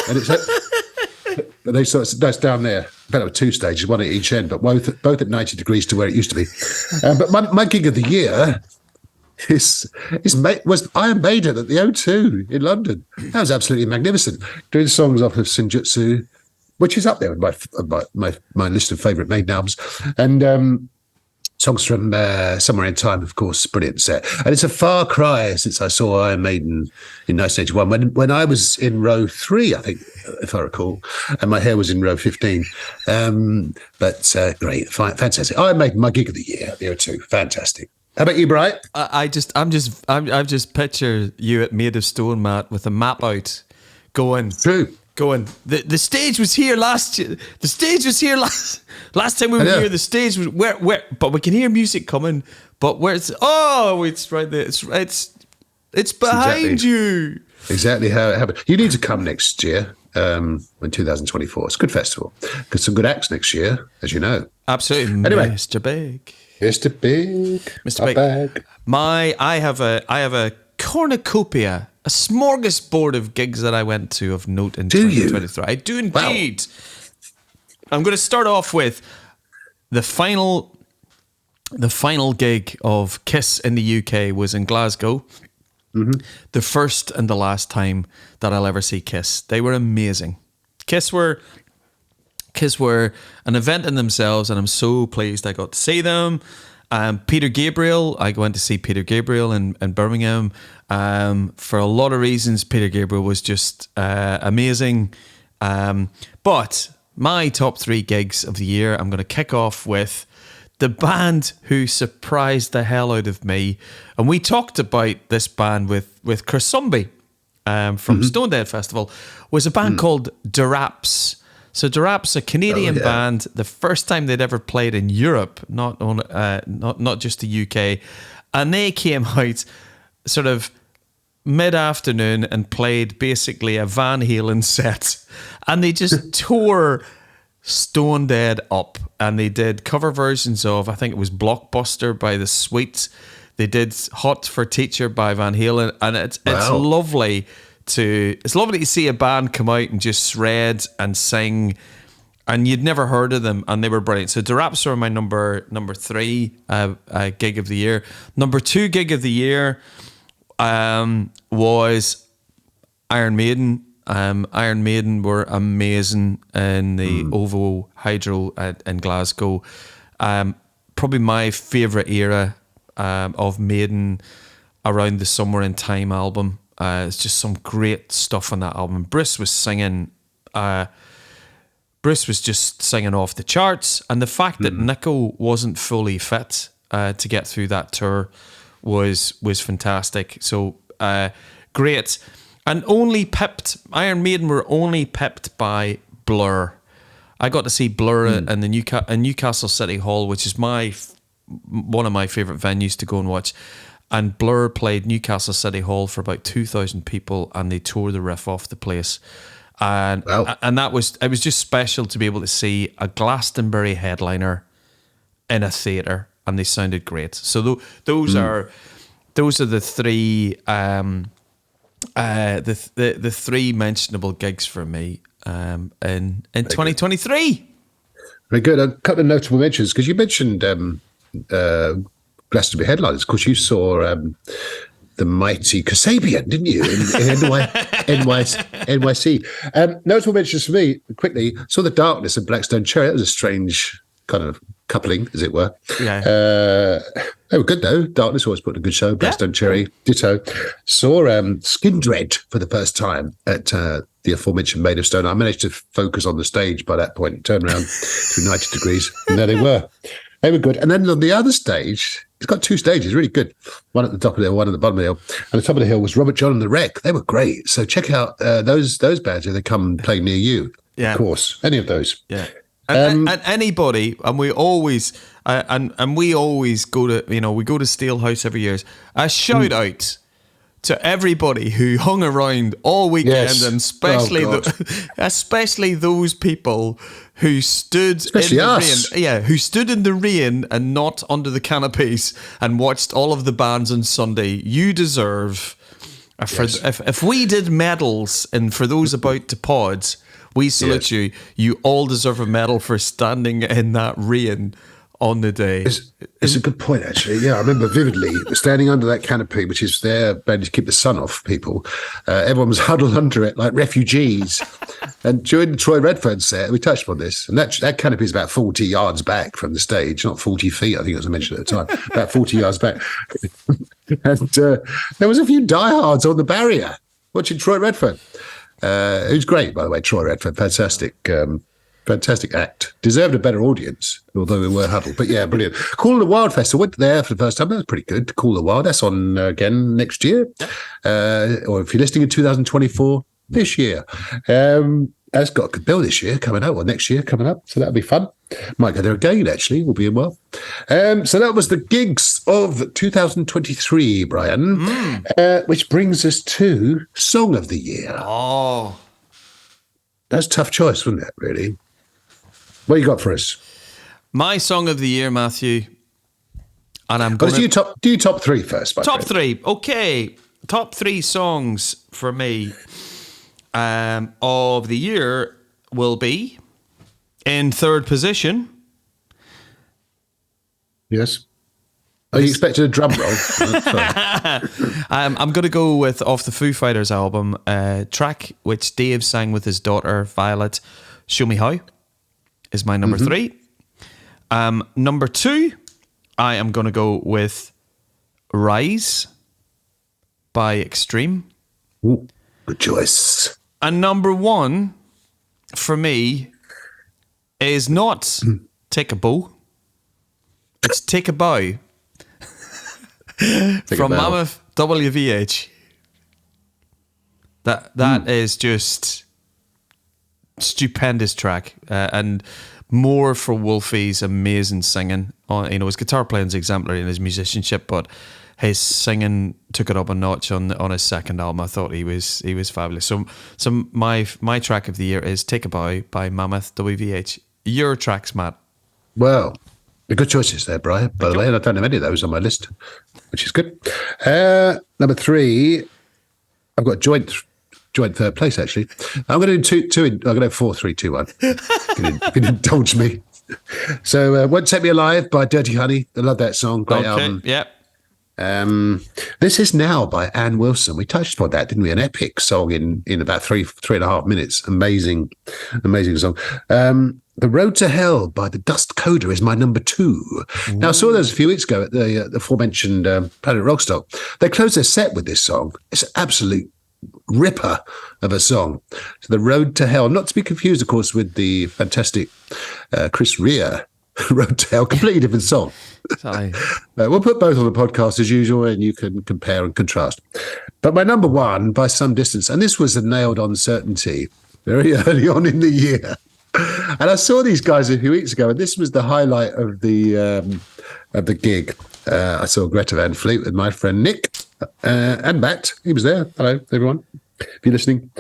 And it's that's down there. About with 2 stages, one at each end, but both at 90 degrees to where it used to be. But my gig of the year was Iron Maiden at the O2 in London. That was absolutely magnificent. Doing songs off of Senjutsu, which is up there with my list of favourite Maiden albums, and songs from Somewhere in Time, of course, brilliant set. And it's a far cry since I saw Iron Maiden in 1981, when I was in row 3, I think, if I recall, and my hair was in row 15. But great, fantastic. Iron Maiden, my gig of the year, the O2, fantastic. How about you, Bright? I just picture you at Made of Stone, Matt, with a map out, going. True. Going. The stage was here last year. The stage was here last time we were here. The stage was where. But we can hear music coming. But where's? Oh, it's right there. It's behind you. Exactly how it happened. You need to come next year. In 2024, it's a good festival. Got some good acts next year, as you know. Absolutely. Anyway, Mr. Big. Mr. Big. I have a cornucopia, a smorgasbord of gigs that I went to of note in 2023. I do indeed. Wow. I'm going to start off with the final gig of Kiss in the UK was in Glasgow. Mm-hmm. The first and the last time that I'll ever see Kiss. They were amazing. Kiss were an event in themselves, and I'm so pleased I got to see them. Peter Gabriel, I went to see Peter Gabriel in Birmingham. For a lot of reasons, Peter Gabriel was just amazing. But my top 3 gigs of the year, I'm going to kick off with the band who surprised the hell out of me. And we talked about this band with Chris Zombie from Stone Dead Festival, was a band called Deraps. So Deraps, a Canadian band, the first time they'd ever played in Europe, not just the UK. And they came out sort of mid-afternoon and played basically a Van Halen set. And they just tore Stone Dead up, and they did cover versions of, I think it was Blockbuster by The Sweets. They did Hot for Teacher by Van Halen, and it's lovely to see a band come out and just shred and sing, and you'd never heard of them, and they were brilliant. So Deraps were my number 3 gig of the year. Number 2 gig of the year was Iron Maiden. Iron Maiden were amazing in the OVO Hydro in Glasgow. Probably my favourite era of Maiden around the Somewhere in Time album. It's just some great stuff on that album. Bruce was singing Bruce was just singing off the charts, and the fact that Nico wasn't fully fit to get through that tour was fantastic. So great, and Iron Maiden were only pipped by Blur. I got to see Blur in the Newcastle City Hall, which is one of my favourite venues to go and watch. And Blur played Newcastle City Hall for about 2,000 people, and they tore the roof off the place. And it was just special to be able to see a Glastonbury headliner in a theatre, and they sounded great. So those are the three the three mentionable gigs for me in 2023. Very good. A couple of notable mentions, because you mentioned Glastonbury headliners. Of course, you saw the mighty Kasabian, didn't you, in NYC? Notable mentions for me, quickly, saw the Darkness and Blackstone Cherry. That was a strange kind of coupling, as it were. Yeah. They were good, though. Darkness always put on a good show. Blackstone Cherry, ditto. Saw Skindred for the first time at the aforementioned Maid of Stone. I managed to focus on the stage by that point, turn around to 90 degrees, and there they were. They were good. And then on the other stage, it's got two stages, really good. One at the top of the hill, one at the bottom of the hill. And the top of the hill was Robert John and the Wreck. They were great. So check out those bands if they come play near you. Yeah. Of course, any of those. Yeah. And anybody, and we always we always go to, we go to Steelhouse every year. A shout out to everybody who hung around all weekend, and especially those people who stood especially in the us. rain. Yeah, who stood in the rain and not under the canopies and watched all of the bands on Sunday. You deserve. If we did medals, and for those about to pods, we salute you. You all deserve a medal for standing in that rain on the day. It's a good point, actually. Yeah, I remember vividly standing under that canopy, which is there meant to keep the sun off people. Everyone was huddled under it like refugees. And during the Troy Redfern set, we touched on this, and that canopy is about 40 yards back from the stage, not 40 feet, I think, as I mentioned at the time, about 40 yards back. And there was a few diehards on the barrier watching Troy Redfern. Who's great, by the way, Troy Redfern, fantastic act. Deserved a better audience, although we were huddled. But yeah, brilliant. Cool in the Wild Festival. Went there for the first time. That was pretty good. Cool in the Wild. That's on again next year. Or if you're listening in 2024, this year. That's got a good bill this year coming up, or next year coming up. So that'll be fun. Might go there again, actually. We'll be in well. So that was the gigs of 2023, Brian. Which brings us to Song of the Year. Oh. That's a tough choice, wasn't it, really? What you got for us? My Song of the Year, Matthew. And I'm going to do top three first. Top three. Okay. Top three songs for me of the year will be in third position. Yes. Are you expecting a drum roll? I'm going to go with off the Foo Fighters album, track which Dave sang with his daughter Violet, Show Me How, is my number three. Number two, I am going to go with Rise by Extreme. Ooh, good choice. And number one for me is not Take a Bow, it's Take a Bow. From Mammoth WVH. That is just stupendous track, and more for Wolfie's amazing singing. His guitar playing is exemplary in his musicianship, but his singing took it up a notch on his second album. I thought he was fabulous. So my track of the year is Take a Bow by Mammoth WVH. Your tracks, Matt. Well, the good choices there, Brian, by the way, and I don't have any of those on my list, which is good. Number three, I've got joint third place, actually. I'm going to do I'm going to have 4, 3, 2, 1. If you can indulge me. So, Won't Set Me Alive by Dirty Honey. I love that song. Great album. Yep. This Is Now by Ann Wilson. We touched upon that, didn't we? An epic song in about 3.5 minutes. Amazing song. The Road to Hell by the Dust Coda is my number 2. Now, I saw those a few weeks ago at the aforementioned Planet Rockstock. They closed their set with this song. It's an absolute ripper of a song. So The Road to Hell, not to be confused, of course, with the fantastic Chris Rea Road to Hell, completely different song. We'll put both on the podcast as usual, and you can compare and contrast. But my number one, by some distance, and this was a nailed-on certainty very early on in the year. And I saw these guys a few weeks ago, and this was the highlight of the gig. I saw Greta Van Fleet with my friend Nick and Matt. He was there. Hello, everyone, if you're listening.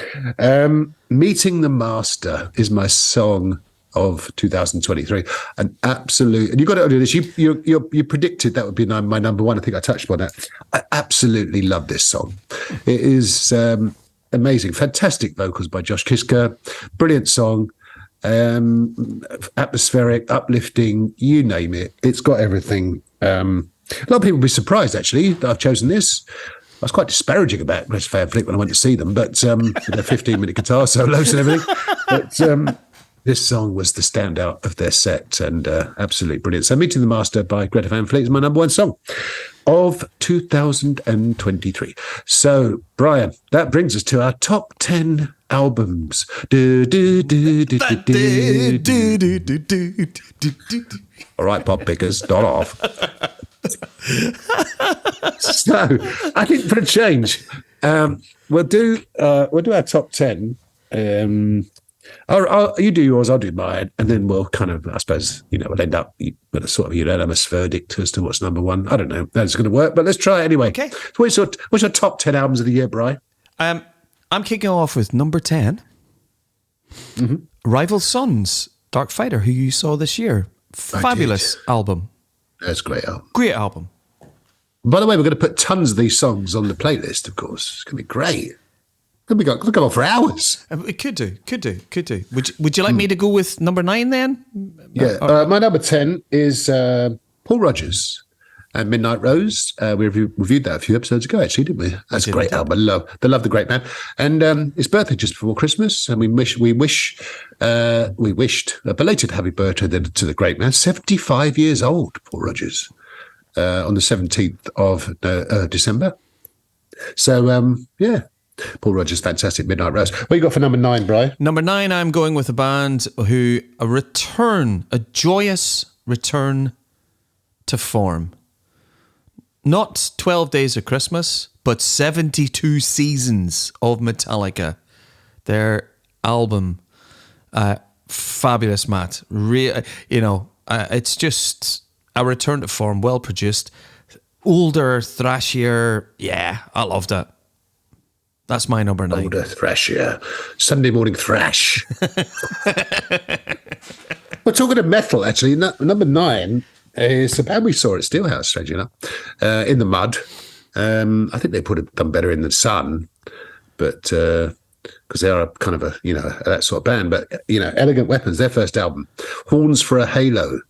Meeting the Master is my song of 2023. An absolute, and you got to do this. You predicted that would be my number one. I think I touched upon that. I absolutely love this song. It is amazing, fantastic vocals by Josh Kiska, brilliant song, atmospheric, uplifting, you name it. It's got everything. A lot of people will be surprised actually that I've chosen this. I was quite disparaging about Greta Van Fleet when I went to see them, but with their 15-minute guitar solos and everything. But this song was the standout of their set and absolutely brilliant. So Meeting the Master by Greta Van Fleet is my number one song of 2023. So, Brian, that brings us to our top 10 albums. All right, pop pickers, not off. So, I think for a change, we'll do our top 10. You do yours, I'll do mine, and then we'll kind of, I suppose, we'll end up with a sort of unanimous verdict as to what's number one. I don't know if that's going to work, but let's try it anyway. Okay. So what's your top 10 albums of the year, Bri? I'm kicking off with number 10. Mm-hmm. Rival Sons, Dark Fighter, who you saw this year. Fabulous album. That's a great album. Great album. By the way, we're going to put tons of these songs on the playlist, of course. It's going to be great. Could go on for hours. It could do. Would you like me to go with number 9 then? Yeah. My number 10 is Paul Rodgers and Midnight Rose. We reviewed that a few episodes ago, actually, didn't we? That's a great album. I love the great man. And his birthday just before Christmas, and we wished a belated happy birthday to the great man. 75 years old, Paul Rodgers, on the 17th of December. So yeah. Paul Rodgers, fantastic. Midnight Rose. What you got for number 9, Bri? Number 9, I'm going with a band who a joyous return to form. Not 12 Days of Christmas, but 72 Seasons of Metallica. Their album, fabulous, Matt. It's just a return to form, well produced, older, thrashier. Yeah, I loved it. That's my number 9. Older thrash, yeah. Sunday morning thrash. We're talking of metal, actually. Number 9 is a band we saw at Steelhouse, strangely enough, in the mud. I think they done better in the sun, but because they are kind of that sort of band. But Elegant Weapons, their first album, Horns for a Halo,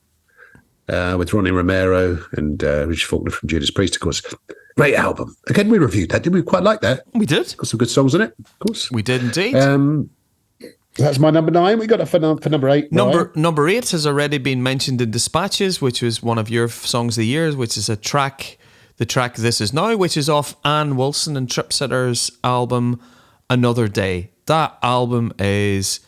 with Ronnie Romero and Richard Faulkner from Judas Priest, of course. Great album. Again, we reviewed that. Did we quite like that? We did. Got some good songs in it, of course. We did indeed. That's my number 9. We got it for number 8. Number 8 has already been mentioned in Dispatches, which was one of your songs of the year, which is the track This Is Now, which is off Ann Wilson and Tripsitter's album Another Day. That album is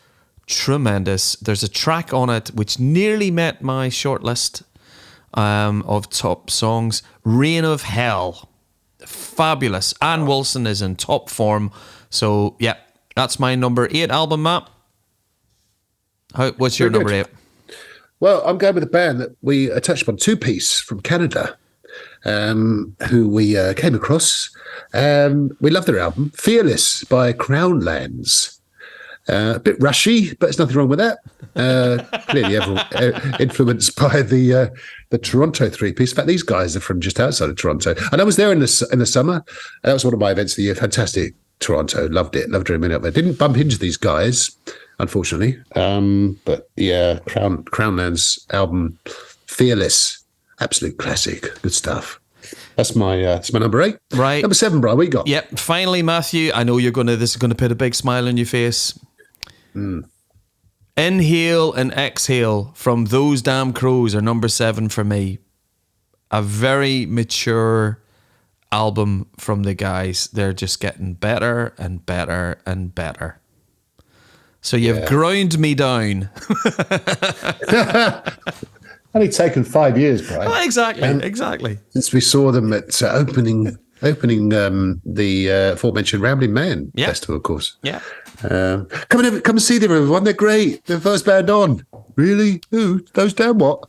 tremendous. There's a track on it which nearly met my shortlist of top songs, Reign of Hell. Fabulous. Ann Wilson is in top form. So, yeah, that's my number 8 album, Matt. What's your number 8? Well, I'm going with a band that we touched upon, Two Piece from Canada, who we came across. We love their album, Fearless by Crown Lands. A bit rushy, but there's nothing wrong with that. Clearly, everyone influenced by the Toronto three-piece. In fact, these guys are from just outside of Toronto, and I was there in the summer. That was one of my events of the year. Fantastic, Toronto, loved it. Loved every minute of it. Didn't bump into these guys, unfortunately. But yeah, Crownland's album, Fearless, absolute classic, good stuff. That's my number 8. Right, number 7, Brian. What you got? Yep. Finally, Matthew, I know this is going to put a big smile on your face. Inhale and Exhale from Those Damn Crows are number 7 for me. A very mature album from the guys. They're just getting better and better and better. So you've ground me down. Only taken 5 years, Brian. Oh, exactly. Since we saw them at opening the aforementioned Rambling Man Festival, of course. Yeah. Come and see them, everyone. They're great. They're the first band on. Really? Who? Those damn what?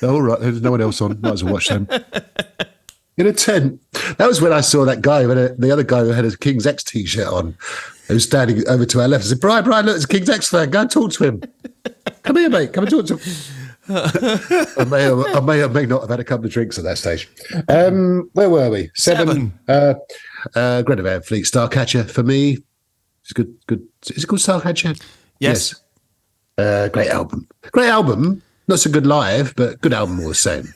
Oh, right. There's no one else on. Might as well watch them. In a tent. That was when I saw that guy, the other guy who had a King's X t-shirt on, who was standing over to our left. I said, Brian, look, there's a King's X fan. Go and talk to him. Come here, mate. Come and talk to him. I may or may not have had a couple of drinks at that stage. Where were we? 7. Greta Van Fleet, Starcatcher for me. It's good. Is it called Starcatcher? Yes. Great album. Not so good live, but good album all the same.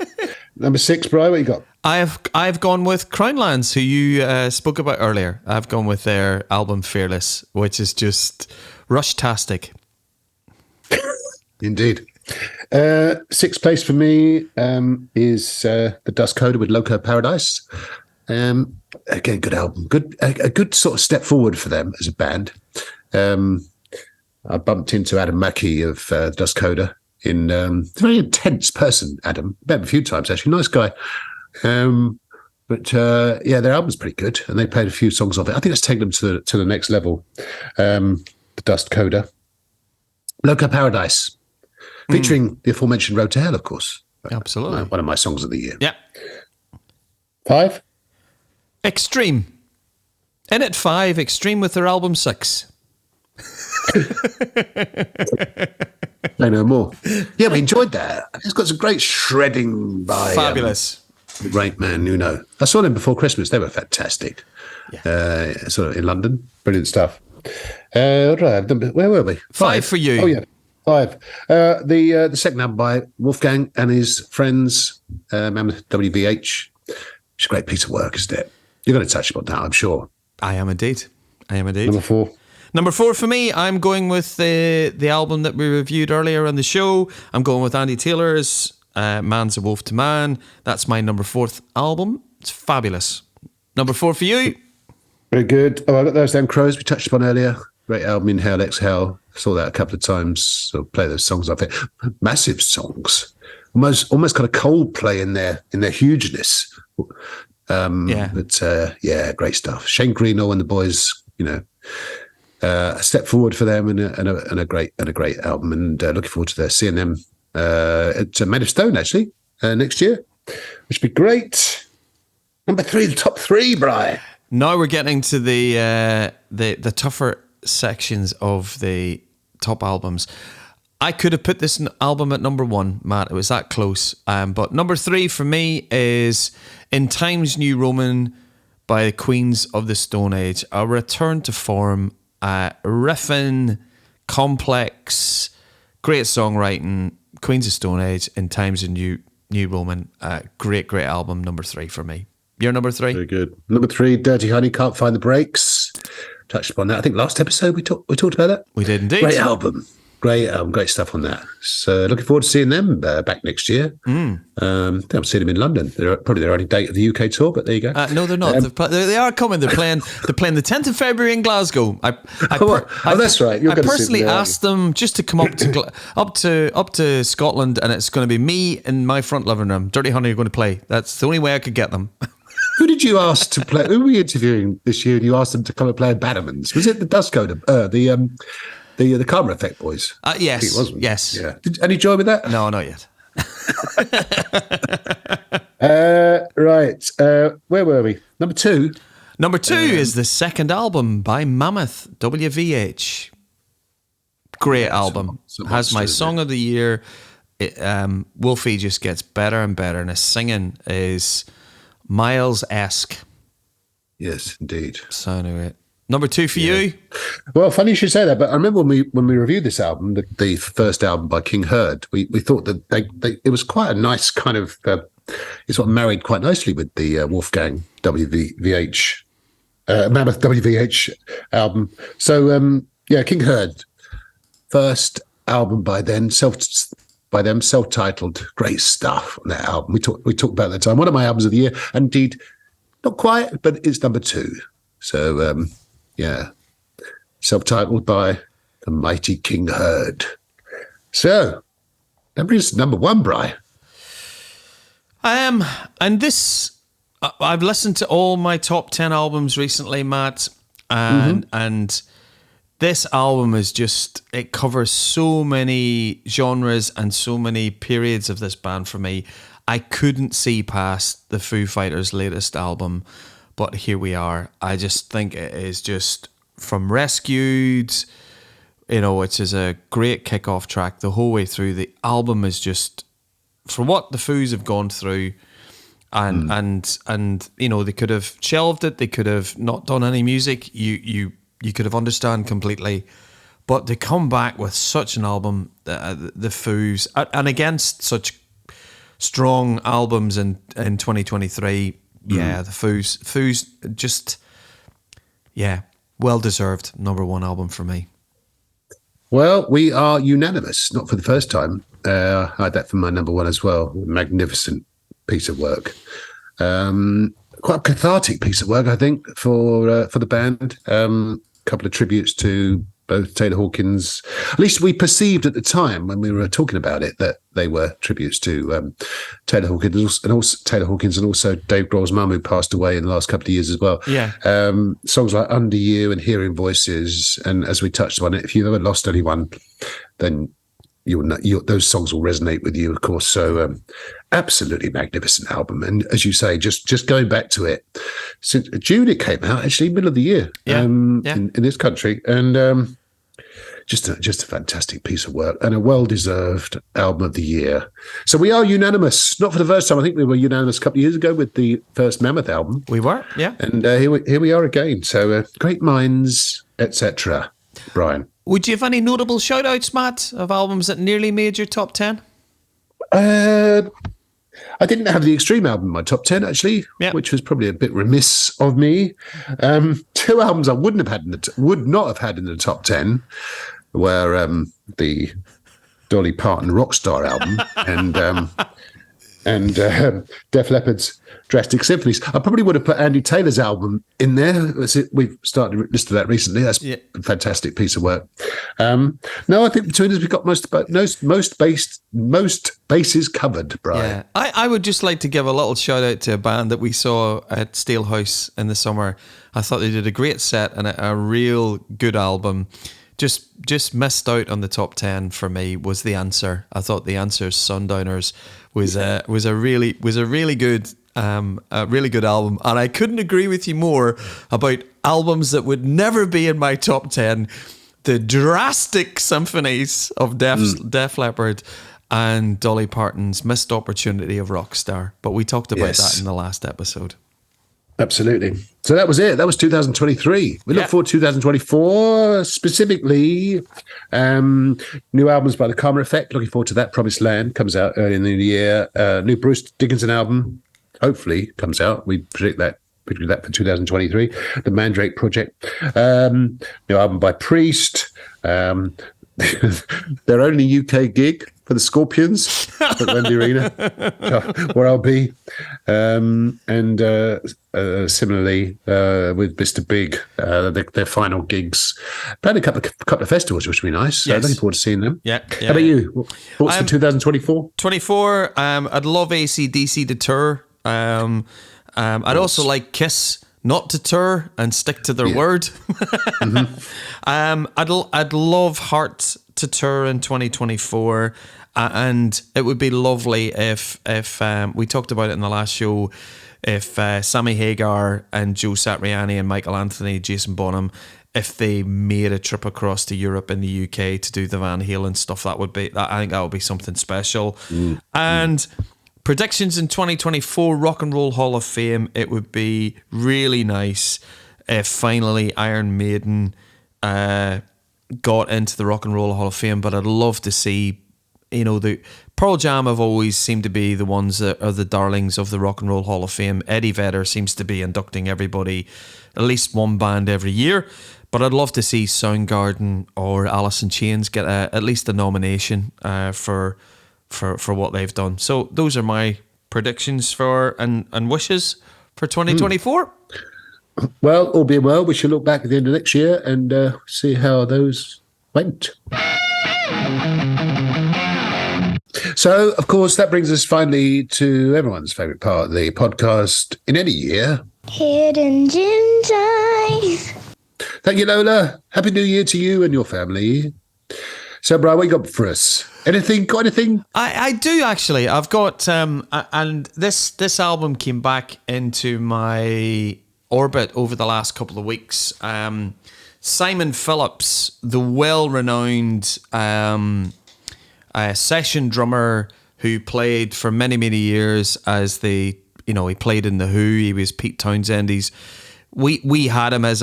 Number 6, Brian, what you got? I've gone with Crownlands, who you spoke about earlier. I've gone with their album Fearless, which is just rush-tastic. Indeed. 6th place for me is the Dust Coda with Loco Paradise. Again, good album. A good sort of step forward for them as a band. I bumped into Adam Mackey of Dust Coda. He's a very intense person, Adam. Met him a few times, actually. Nice guy. But their album's pretty good, and they played a few songs of it. I think that's taken them to the next level. The Dust Coda. Loco Paradise. Featuring the aforementioned Road to Hell, of course. Absolutely. One of my songs of the year. Yeah. 5? Extreme. In at 5, Extreme with their album 6. Say no more. Yeah, we enjoyed that. It's got some great shredding by... Fabulous. Great man, Nuno. I saw them before Christmas. They were fantastic. Yeah. Sort of in London. Brilliant stuff. Where were we? 5 for you. Oh, yeah. 5. The second album by Wolfgang and his friends, Mammoth WVH. It's a great piece of work, isn't it? You're going to touch upon that, I'm sure. I am indeed. Number 4. Number 4 for me, I'm going with the album that we reviewed earlier on the show. I'm going with Andy Taylor's Man's a Wolf to Man. That's my number 4th album. It's fabulous. Number 4 for you. Very good. Oh, I got Those Damn Crows we touched upon earlier. Great album, Inhale, Exhale. Saw that a couple of times. So play those songs off it. Massive songs. Almost kind of Coldplay in their hugeness. But great stuff. Shane Greenough and the boys, a step forward for them and a great album. And looking forward to seeing them at Made of Stone actually next year, which would be great. Number 3, the top 3, Brian. Now we're getting to the tougher sections of the top albums. I could have put this album at number 1, Matt. It was that close. But number 3 for me is In Times New Roman by the Queens of the Stone Age. A return to form, riffing, complex, great songwriting. Queens of Stone Age, In Times New Roman. Great album. Number 3 for me. Your number 3? Very good. Number 3, Dirty Honey, Can't Find the Brakes. Touched upon that. I think last episode we talked about that. We did indeed. Great album. Great stuff on that. So looking forward to seeing them back next year. I've seen them in London. They're probably their only date of the UK tour, but there you go. No, they're not. They are coming. They're playing the 10th of February in Glasgow. That's right. I personally asked them just to come up to Scotland, and it's going to be me in my front living room. Dirty Honey are going to play. That's the only way I could get them. Who did you ask to play? Who were we interviewing this year? And you asked them to come and play at Bannerman's. Was it the Dust Coda? The Karma Effect boys? Yes. It wasn't. Yes. Yeah. Any joy with that? No, not yet. Right. Where were we? Number 2. Number 2 is the second album by Mammoth WVH. Great album. Has my song of the year. Wolfie just gets better and better, and his singing is Miles-esque. Yes, indeed. So anyway, number 2 for you. Well, funny you should say that, but I remember when we reviewed this album, the first album by King Herd, we thought that it was quite a nice kind of. It's sort of married quite nicely with the Wolfgang WVH, Mammoth WVH album. So King Herd, first album by them, self-titled, great stuff on that album. We talked about that time. One of my albums of the year, and indeed Not quite, but it's number 2. So, yeah, self-titled by the mighty King Herd. So, that brings number 1, Bri. And this, I've listened to all my top 10 albums recently, Matt, and this album is just, it covers so many genres and so many periods of this band for me. I couldn't see past the Foo Fighters' latest album, but here we are. I just think it is just from Rescued, which is a great kickoff track the whole way through. The album is just, for what the Foos have gone through, and they could have shelved it, they could have not done any music. You could have understand completely, but to come back with such an album, the Foos, and against such strong albums in 2023, yeah, the Foos just, yeah, well deserved number 1 album for me. Well, we are unanimous, not for the first time. I had that for my number 1 as well. Magnificent piece of work. Quite a cathartic piece of work, I think, for the band. A couple of tributes to both Taylor Hawkins. At least we perceived at the time when we were talking about it that they were tributes to Taylor Hawkins and also Dave Grohl's mum, who passed away in the last couple of years as well. Yeah. Songs like Under You and Hearing Voices, and as we touched on it, if you've ever lost anyone, then those songs will resonate with you, of course. So absolutely magnificent album. And as you say, just going back to it, since June it came out, actually middle of the year in this country. And just a fantastic piece of work and a well-deserved album of the year. So we are unanimous, not for the first time. I think we were unanimous a couple of years ago with the first Mammoth album. We were, yeah. And here we are again. So great minds, etc. Brian. Would you have any notable shout-outs, Matt, of albums that nearly made your top 10? I didn't have the Extreme album in my top 10, actually, which was probably a bit remiss of me. 2 albums I would not have had in the top 10 were the Dolly Parton Rockstar album and Def Leppard's Drastic Symphonies. I probably would have put Andy Taylor's album in there. We've started to listen to that recently. That's a fantastic piece of work. No, I think between us we've got most bases covered, Brian. Yeah. I would just like to give a little shout out to a band that we saw at Steelhouse in the summer. I thought they did a great set and a real good album. Just missed out on the top 10 for me was The Answer. I thought The Answer's Sundowners was a really good album, and I couldn't agree with you more about albums that would never be in my top 10. The Drastic Symphonies of Def Leppard and Dolly Parton's Missed Opportunity of Rockstar. But we talked about that in the last episode. Absolutely. So that was it. That was 2023. We look forward to 2024, specifically new albums by The Karma Effect. Looking forward to that. Promised Land comes out early in the year. New Bruce Dickinson album, hopefully, comes out. We predict that for 2023. The Mandrake Project. New album by Priest. Their only UK gig for the Scorpions at Wembley Arena, where I'll be. Similarly, with Mr. Big, their final gigs. Played a couple of festivals, which would be nice. So looking forward to seeing them. Yeah. How about you? Thoughts for 2024? 24, I'd love AC/DC to tour. I'd also like Kiss not to tour and stick to their word. I'd love Heart to tour in 2024, and it would be lovely if we talked about it in the last show, if Sammy Hagar and Joe Satriani and Michael Anthony, Jason Bonham, if they made a trip across to Europe and the UK to do the Van Halen stuff, I think that would be something special. And predictions in 2024, Rock and Roll Hall of Fame. It would be really nice if finally Iron Maiden got into the Rock and Roll Hall of Fame, but I'd love to see, the Pearl Jam have always seemed to be the ones that are the darlings of the Rock and Roll Hall of Fame. Eddie Vedder seems to be inducting everybody, at least one band every year, but I'd love to see Soundgarden or Alice in Chains get at least a nomination for what they've done. So those are my predictions and wishes for 2024. Well, all being well, we shall look back at the end of next year and see how those went. So, of course, that brings us finally to everyone's favourite part of the podcast in any year. Hidden Gems Eyes. Thank you, Lola. Happy New Year to you and your family. So, Brian, what you got for us? Anything? Got anything? I do, actually. I've got, and this album came back into my orbit over the last couple of weeks. Simon Phillips, the well-renowned session drummer who played for many, many years as he played in The Who. He was Pete Townsend. We had him as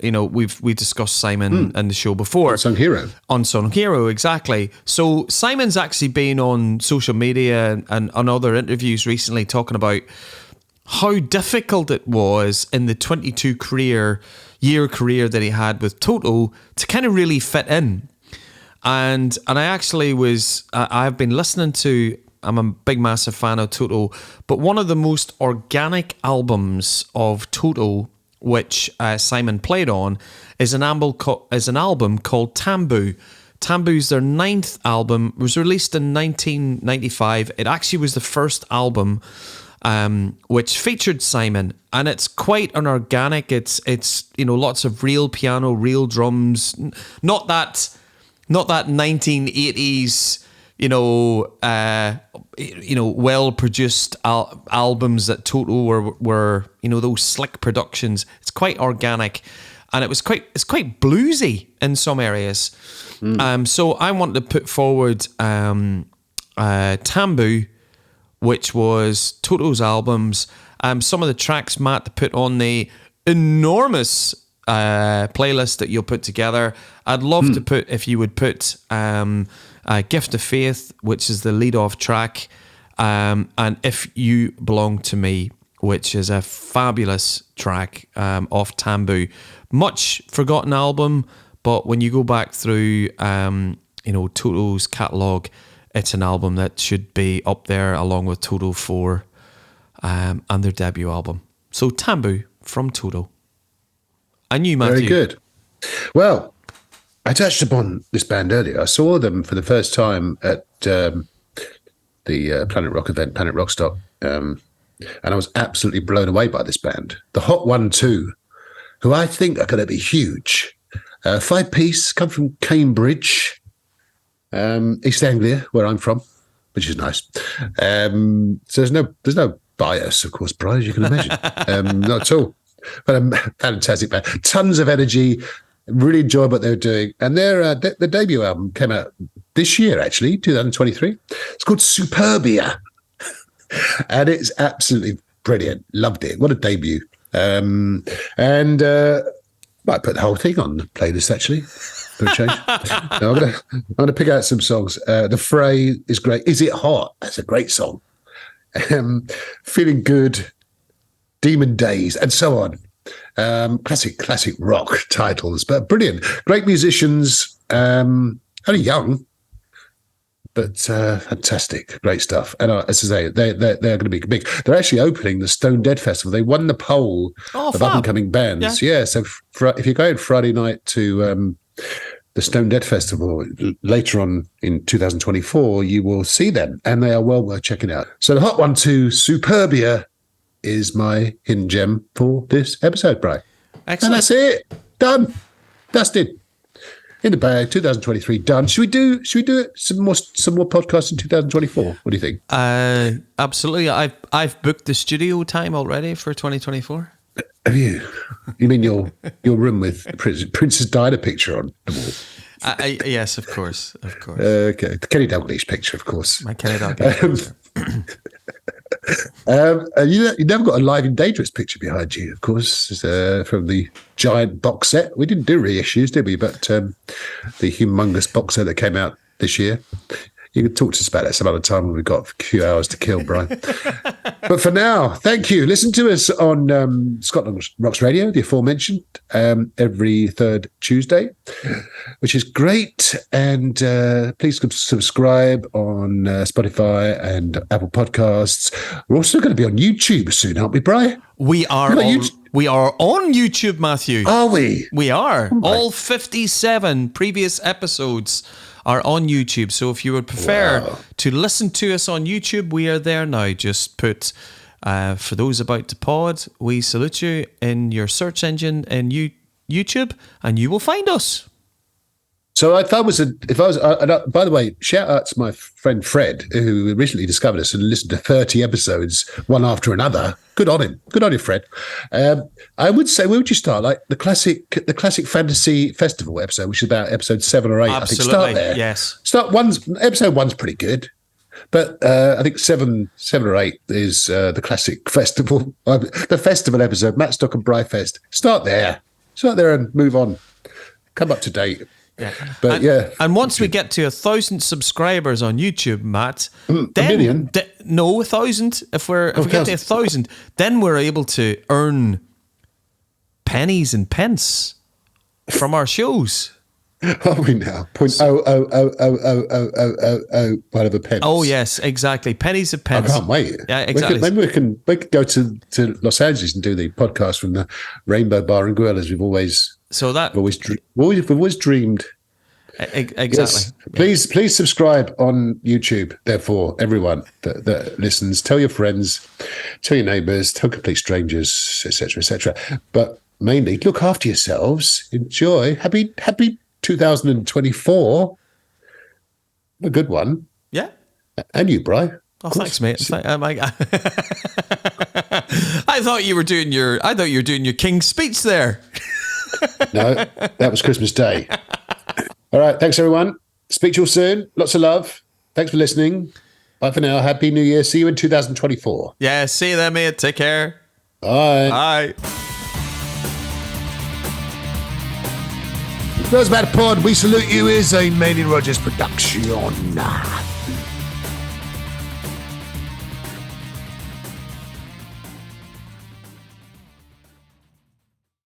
we discussed Simon in the show before. Unsung Hero, exactly. So Simon's actually been on social media and on other interviews recently talking about how difficult it was in the 22-year career that he had with Toto to kind of really fit in. And I actually I've been listening to, I'm a big, massive fan of Toto, but one of the most organic albums of Toto, which Simon played on, is an album called Tambu. Tambu's their 9th album. It was released in 1995. It actually was the first album which featured Simon, and it's quite an organic. It's lots of real piano, real drums, not that 1980s well produced albums that Toto were those slick productions. It's quite organic, and it's quite bluesy in some areas. So I want to put forward Tambu, which was Toto's albums. Some of the tracks, Matt, to put on the enormous playlist that you'll put together. I'd love to put, if you would put Gift of Faith, which is the lead-off track, and If You Belong to Me, which is a fabulous track off Tambu. Much forgotten album, but when you go back through Toto's catalogue, it's an album that should be up there along with Toto 4 and their debut album. So Tambu from Toto. And you, Matthew. Very good. Well, I touched upon this band earlier. I saw them for the first time at the Planet Rock event, Planet Rockstock, and I was absolutely blown away by this band. The Hot 1-2, who I think are going to be huge. 5-piece, come from Cambridge, East Anglia, where I'm from, which is nice. So there's no bias, of course, Brian, as you can imagine. Not at all. But a fantastic band. Tons of energy. Really enjoyed what they were doing. And their debut album came out this year, actually, 2023. It's called Superbia. And it's absolutely brilliant. Loved it. What a debut. And might put the whole thing on the playlist, actually. For a change. No, I'm gonna pick out some songs. The Fray is great. Is It Hot? That's a great song. Feeling Good, Demon Days, and so on. Classic rock titles, but brilliant. Great musicians, only young, but fantastic. Great stuff. And as I say, they're going to be big. They're actually opening the Stone Dead Festival. They won the poll of up-and-coming bands. Yeah, so if you're going Friday night to the Stone Dead Festival later on in 2024, you will see them, and they are well worth checking out. So the Hot 1-2, Superbia, is my hidden gem for this episode, Brian. Excellent. And that's it. Done. Dusted. In the bag. 2023 done. Should we do it some more podcasts in 2024? What do you think? Absolutely. I've booked the studio time already for 2024. Have you? You mean your room with Princess Diana picture on the wall? Yes, of course. Okay. The Kenny Dalglish picture, of course. My Kenny Dalglish picture. You never got a Live and Dangerous picture behind you, of course, from the giant box set. We didn't do reissues, did we? But the humongous box set that came out this year. You can talk to us about that some other time when we've got a few hours to kill, Brian. But for now, thank you. Listen to us on Scotland Rocks Radio, the aforementioned, every third Tuesday, which is great. And please subscribe on Spotify and Apple Podcasts. We're also going to be on YouTube soon, aren't we, Brian? We are on YouTube, Matthew. Are we? We are. Oh all 57 previous episodes are on YouTube. So if you would prefer to listen to us on YouTube, we are there now. Just put, for those about to pod, we salute you in your search engine in YouTube, and you will find us. So by the way, shout out to my friend Fred, who recently discovered us and listened to 30 episodes, one after another. Good on him. Good on you, Fred. I would say, where would you start? Like the classic fantasy festival episode, which is about episode 7 or 8. Absolutely, I think start there. Yes. Episode 1's pretty good. But I think 7 or 8 is the classic festival, the festival episode, Matt Stock and Bryfest. Start there and move on. Come up to date. Yeah. But and once we get to 1,000 subscribers on YouTube, Matt, then a million? 1,000. If we get to 1,000, then we're able to earn pennies and pence from our shows. Are we now? 0.0000000 whatever pence. Oh yes, exactly. Pennies of pence. I can't wait. Yeah, exactly. Maybe we can go to Los Angeles and do the podcast from the Rainbow Bar and Grill, as we've always dreamed. Exactly. Yes. Please subscribe on YouTube. Therefore, everyone that listens, tell your friends, tell your neighbours, tell complete strangers, etc., etc. But mainly, look after yourselves. Enjoy. Happy 2024. A good one. Yeah. And you, Bri. Oh, thanks, mate. I thought you were doing your King's speech there. No, that was Christmas Day. All right. Thanks, everyone. Speak to you all soon. Lots of love. Thanks for listening. Bye for now. Happy New Year. See you in 2024. Yeah. See you then, mate. Take care. Bye. Bye. Rosebud Pod, we salute you, is a Made in Rogers production.